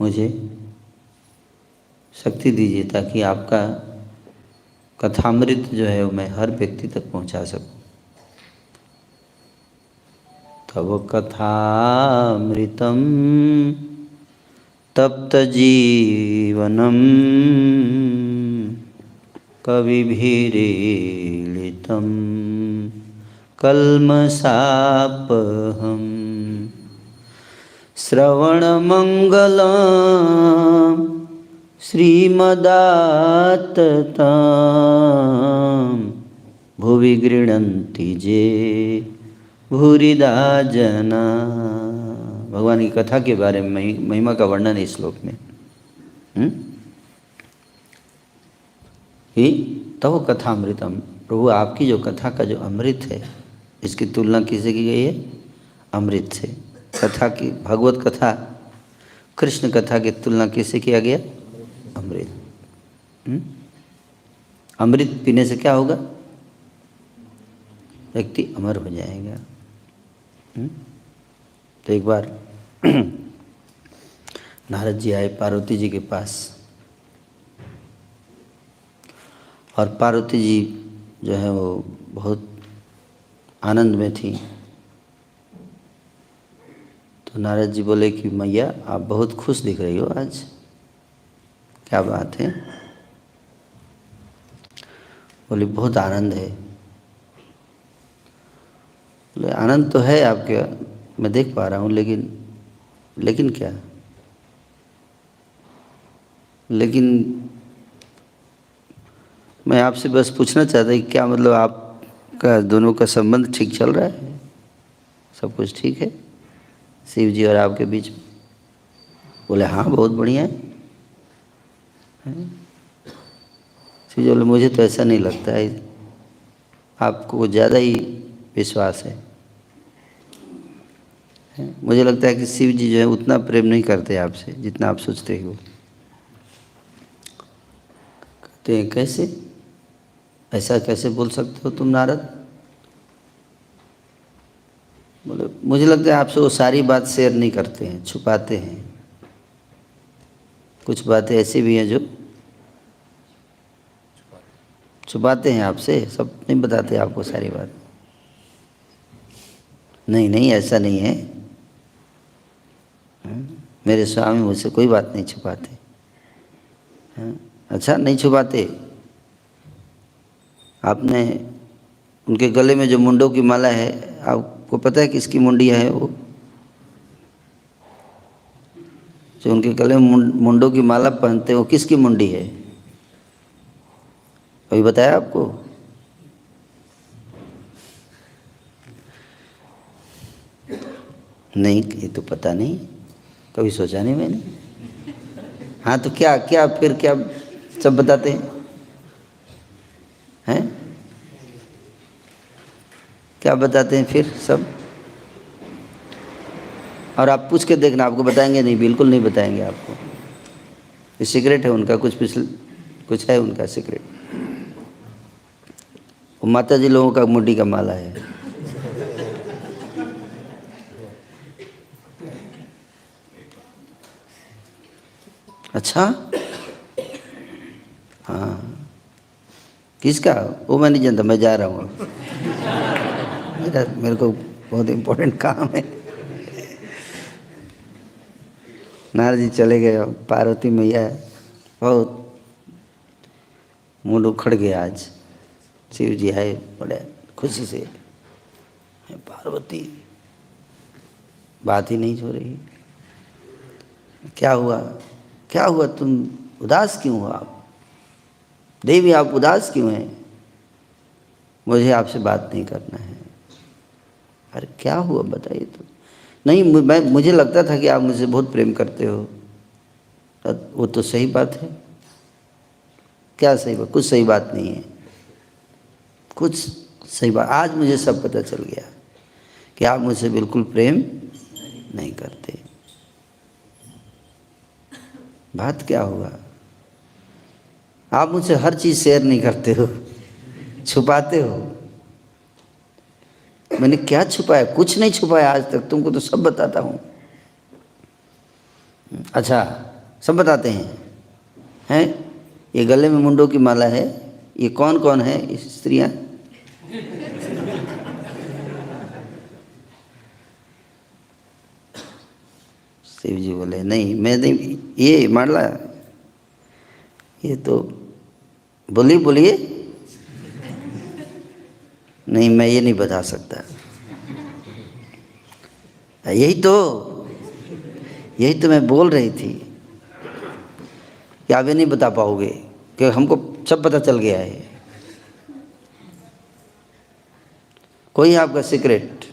मुझे शक्ति दीजिए ताकि आपका कथामृत जो है वो मैं हर व्यक्ति तक पहुंचा सकूं। तव कथामृतम तप्त जीवनम कविभिरीलितं कल्मषापहं श्रवणमंगलं श्रीमदाततां भुवि गृह्णन्ति जे भूरिदा जना। भगवान की कथा के बारे में महिमा का वर्णन है इस श्लोक में। कि तव कथामृतम, प्रभु आपकी जो कथा का जो अमृत है, इसकी तुलना किससे की गई है? अमृत से। कथा की, भगवत कथा, कृष्ण कथा की तुलना किससे किया गया? अमृत। अमृत पीने से क्या होगा? व्यक्ति अमर हो जाएगा। तो एक बार नारद जी आए पार्वती जी के पास, और पार्वती जी जो है वो बहुत आनंद में थी। तो नारद जी बोले कि मैया आप बहुत खुश दिख रही हो आज, क्या बात है? बोले बहुत आनंद है। बोले आनंद तो है आपके, मैं देख पा रहा हूँ, लेकिन क्या? लेकिन मैं आपसे बस पूछना चाहता कि क्या मतलब आपका दोनों का संबंध ठीक चल रहा है? सब कुछ ठीक है शिव जी और आपके बीच में? बोले हाँ बहुत बढ़िया है। शिव जी बोले मुझे तो ऐसा नहीं लगता है, आपको ज़्यादा ही विश्वास है। मुझे लगता है कि शिव जी जो है उतना प्रेम नहीं करते आपसे जितना आप सोचते हो। कहते हैं कैसे, ऐसा कैसे बोल सकते हो तुम नारद? बोले मुझे लगता है आपसे वो सारी बात शेयर नहीं करते हैं, छुपाते हैं। कुछ बातें ऐसी भी हैं जो छुपाते हैं आपसे, सब नहीं बताते आपको सारी बात। नहीं नहीं ऐसा नहीं है, मेरे स्वामी मुझसे कोई बात नहीं छुपाते। अच्छा नहीं छुपाते? आपने उनके गले में जो मुंडों की माला है, आपको पता है किसकी मुंडी है वो? जो उनके गले में मुंडों की माला पहनते हैं वो किसकी मुंडी है? अभी बताया आपको? नहीं, ये तो पता नहीं, कभी सोचा नहीं मैंने। हाँ तो क्या क्या फिर क्या सब बताते हैं? क्या बताते हैं फिर सब? और आप पूछ के देखना, आपको बताएंगे नहीं, बिल्कुल नहीं बताएंगे आपको। ये सीक्रेट है उनका, कुछ है उनका सीक्रेट। वो माता जी लोगों का मुंडी का माला है। अच्छा हाँ, किसका? वो मैं नहीं जानता, मैं जा रहा हूँ। मेरे को बहुत इम्पोर्टेंट काम है। नारद जी चले गए, पार्वती मैया बहुत मूड उखड़ गया आज। शिव जी आए बड़े खुशी से, पार्वती बात ही नहीं हो रही, क्या हुआ? क्या हुआ, तुम उदास क्यों हो? आप देवी आप उदास क्यों हैं? मुझे आपसे बात नहीं करना है। अरे क्या हुआ बताइए तो। नहीं मुझे लगता था कि आप मुझसे बहुत प्रेम करते हो। वो तो सही बात है। क्या सही बात? कुछ सही बात नहीं है, कुछ सही बात। आज मुझे सब पता चल गया कि आप मुझसे बिल्कुल प्रेम नहीं करते। बात क्या हुआ? आप मुझसे हर चीज़ शेयर नहीं करते हो, छुपाते हो। मैंने क्या छुपाया? कुछ नहीं छुपाया आज तक, तुमको तो सब बताता हूँ। अच्छा सब बताते हैं। ये गले में मुंडों की माला है, ये कौन कौन है इस स्त्रियां? शिव जी बोले नहीं, मैं नहीं, ये माला, ये तो बोलिए बोलिए। नहीं, मैं ये नहीं बता सकता। यही तो मैं बोल रही थी कि आप ये नहीं बता पाओगे, कि हमको सब पता चल गया है। कोई आपका सीक्रेट,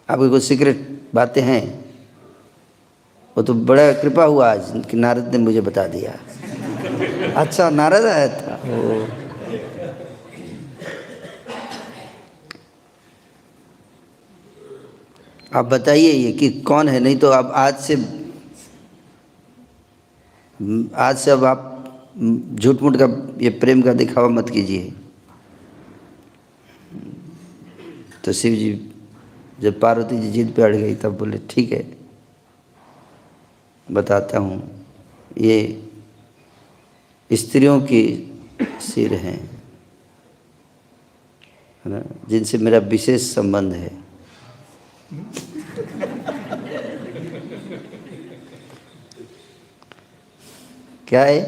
आपकी कोई सीक्रेट बातें हैं? वो तो बड़ा कृपा हुआ आज कि नारद ने मुझे बता दिया। अच्छा, नारद आया था। आप बताइए ये कि कौन है, नहीं तो अब आज से अब आप झूठ मूठ का, ये प्रेम का दिखावा मत कीजिए। तो शिव जी जब पार्वती जी जिद पे अड़ गई तब बोले ठीक है, बताता हूँ। ये स्त्रियों की सिर हैं, है ना, जिनसे मेरा विशेष संबंध है। क्या है?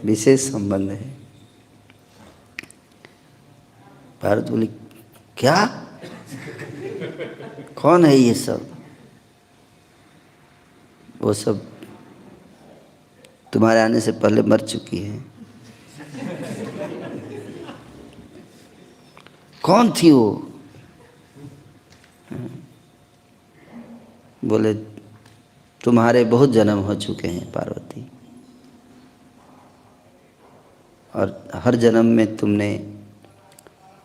विशेष संबंध है। पार्वती बोली क्या? कौन है ये सब? वो सब तुम्हारे आने से पहले मर चुकी है। कौन थी वो? बोले तुम्हारे बहुत जन्म हो चुके हैं पार्वती, और हर जन्म में तुमने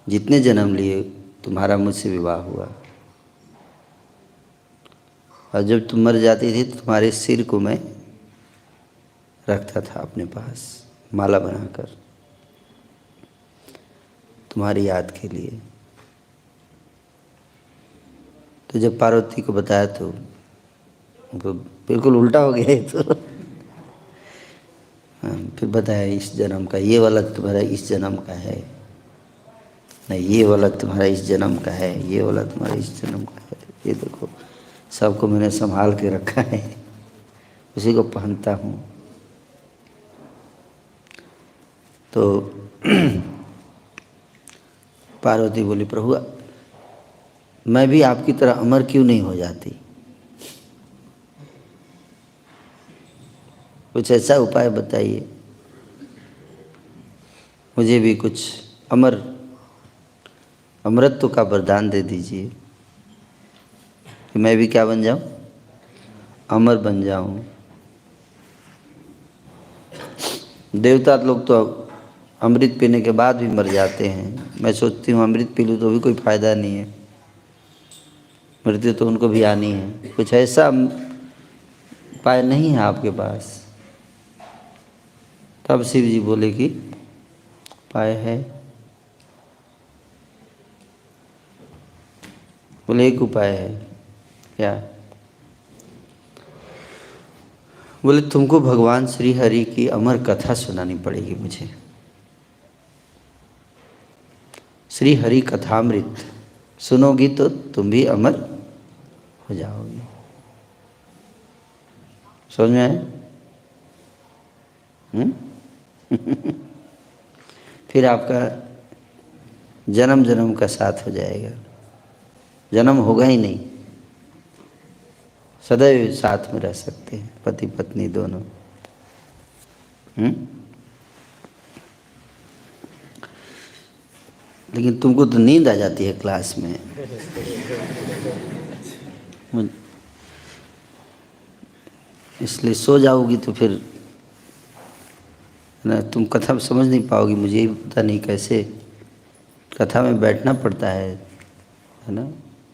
जितने जन्म लिए तुम्हारा मुझसे विवाह हुआ, और जब तुम मर जाती थी तो तुम्हारे सिर को मैं रखता था अपने पास माला बनाकर, तुम्हारी याद के लिए। तो जब पार्वती को बताया तो उनको बिल्कुल उल्टा हो गया। तो फिर बताया इस जन्म का, ये वाला तुम्हारा इस जन्म का है, नहीं ये वाला तुम्हारा इस जन्म का है, ये वाला तुम्हारा इस जन्म का है। ये देखो सबको मैंने संभाल के रखा है, उसी को पहनता हूँ। तो पार्वती बोली प्रभु मैं भी आपकी तरह अमर क्यों नहीं हो जाती? कुछ ऐसा उपाय बताइए, मुझे भी कुछ अमरत्व का वरदान दे दीजिए कि मैं भी क्या बन जाऊं? अमर बन जाऊं। देवता लोग तो अमृत पीने के बाद भी मर जाते हैं। मैं सोचती हूँ अमृत पी लूँ तो भी कोई फायदा नहीं है, मृत्यु तो उनको भी आनी है। कुछ ऐसा उपाय नहीं है आपके पास? तब शिव जी बोले कि उपाय है। बोले एक उपाय है। क्या? बोले तुमको भगवान श्री हरि की अमर कथा सुनानी पड़ेगी मुझे। श्री हरि कथामृत सुनोगी तो तुम भी अमर हो जाओगी। समझ में आए? फिर आपका जन्म जन्म का साथ हो जाएगा, जन्म होगा ही नहीं, सदैव साथ में रह सकते हैं पति पत्नी दोनों। लेकिन तुमको तो नींद आ जाती है क्लास में। इसलिए सो जाओगी तो फिर ना तुम कथा समझ नहीं पाओगी। मुझे ही पता नहीं कैसे कथा में बैठना पड़ता है ना।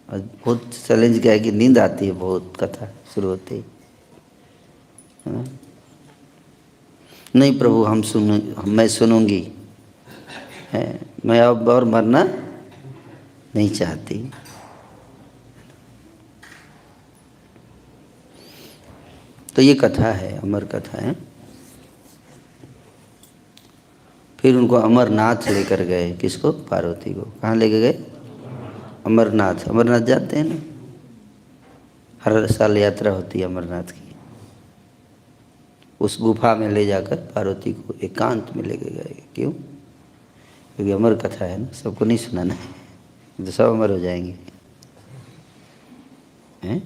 और बहुत चैलेंज क्या है कि नींद आती है बहुत कथा शुरू होते ही, है ना। नहीं प्रभु मैं सुनूंगी, है, मैं अब और मरना नहीं चाहती। तो ये कथा है, अमर कथा है। फिर उनको अमरनाथ लेकर गए, किसको? पार्वती को। कहाँ लेके गए? अमरनाथ। अमरनाथ जानते हैं ना, हर साल यात्रा होती है अमरनाथ की। उस गुफा में ले जाकर पार्वती को एकांत में लेके गए। क्यों? क्योंकि अमर कथा है ना, सबको नहीं सुनाना है, तो सब अमर हो जाएंगे हैं?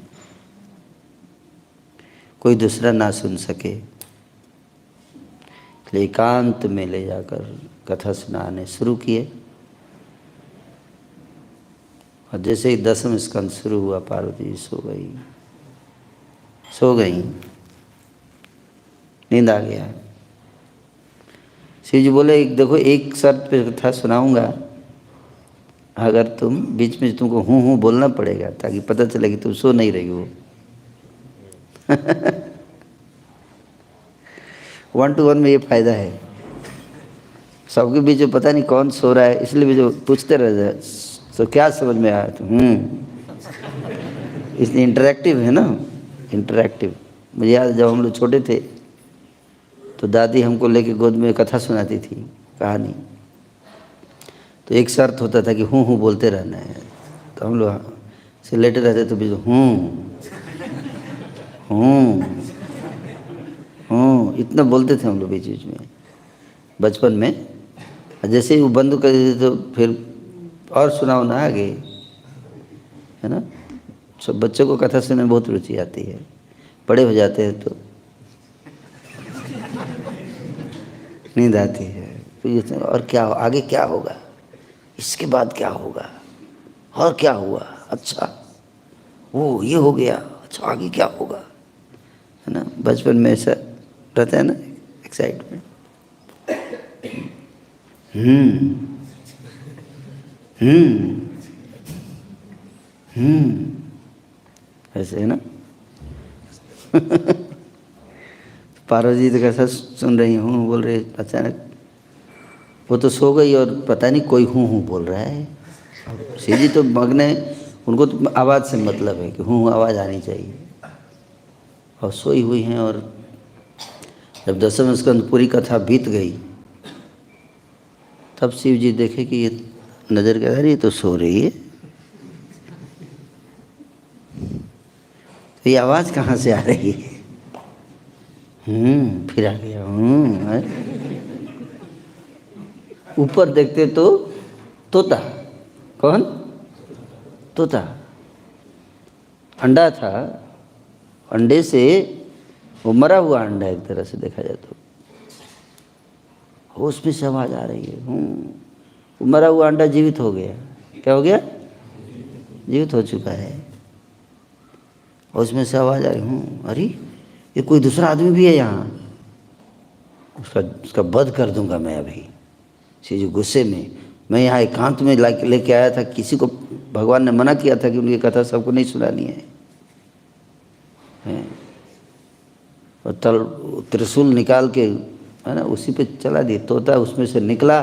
कोई दूसरा ना सुन सके, इसलिए एकांत में ले जाकर कथा सुनाने शुरू किए। और जैसे ही 10वें स्कंद शुरू हुआ, पार्वती सो गई, नींद आ गया। शिव जी बोले, देखो एक शर्त पे कथा सुनाऊंगा, अगर तुम बीच में तुमको हूँ हूँ बोलना पड़ेगा, ताकि पता चले कि तुम सो नहीं रही हो। 1 to 1 में ये फायदा है, सबके बीच में पता नहीं कौन सो रहा है, इसलिए भी जो पूछते रह जाए तो क्या समझ में आया तो इसलिए इंटरेक्टिव है ना, इंटरेक्टिव। मुझे याद, जब हम लोग छोटे थे तो दादी हमको लेके गोद में कथा सुनाती थी, कहानी। तो एक शर्त होता था कि हूँ बोलते रहना है। तो हम लोग से लेटे रहते तो बीच हूँ इतना बोलते थे हम लोग बीच बीच में बचपन में। जैसे ही वो बंद कर देते तो फिर और सुनाओ ना आगे, है ना। सब बच्चों को कथा सुनने में बहुत रुचि आती है, बड़े हो जाते हैं तो नींद आती है। फिर और क्या आगे क्या होगा, इसके बाद क्या होगा, और क्या हुआ, अच्छा वो ये हो गया, अच्छा आगे क्या होगा, है ना। बचपन में ऐसा रहता है ना, एक्साइटमेंट। ऐसे है ना। पार्वती तो कैसा सुन रही हूँ बोल रहे, अचानक वो तो सो गई और पता नहीं कोई हूँ बोल रहा है। शिव जी तो मग्न है, उनको तो आवाज़ से मतलब है कि हूँ आवाज़ आनी चाहिए, और सोई हुई हैं। और जब 10वें स्कंद पूरी कथा बीत गई, तब शिव जी देखे कि ये नज़र कर रही, तो सो रही है, तो ये आवाज़ कहाँ से आ रही है? फिर आ गया ऊपर देखते तो तोता। कौन? तोता। अंडा था, अंडे से वो मरा हुआ अंडा, एक तरह से देखा जाए तो उसमें से आवाज़ आ रही है। वो मरा हुआ अंडा जीवित हो गया। क्या हो गया? जीवित हो चुका है, और उसमें से आवाज़ आ रही, अरे ये कोई दूसरा आदमी भी है यहाँ, उसका वध कर दूंगा मैं अभी। जी गुस्से में, मैं यहाँ एकांत में लेके आया था, किसी को भगवान ने मना किया था कि उनकी कथा सबको नहीं सुनानी है। और त्रिशूल निकाल के, है ना, उसी पे चला दिया। तोता उसमें से निकला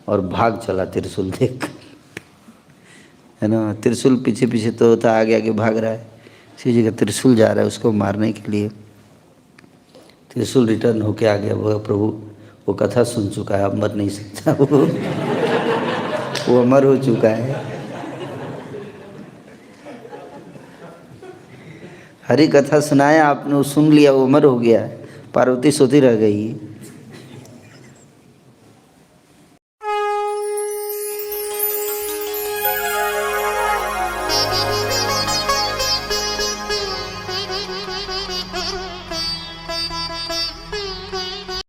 और भाग चला त्रिशूल देख, है ना। त्रिशूल पीछे पीछे तोता आगे आगे भाग रहा है, शिव जी का त्रिशूल जा रहा है उसको मारने के लिए। त्रिशूल रिटर्न होके आ गया, वो प्रभु वो कथा सुन चुका है, अब मर नहीं सकता वो अमर हो चुका है। हरी कथा सुनाया आपने, वो सुन लिया, वो अमर हो गया। पार्वती सोती रह गई।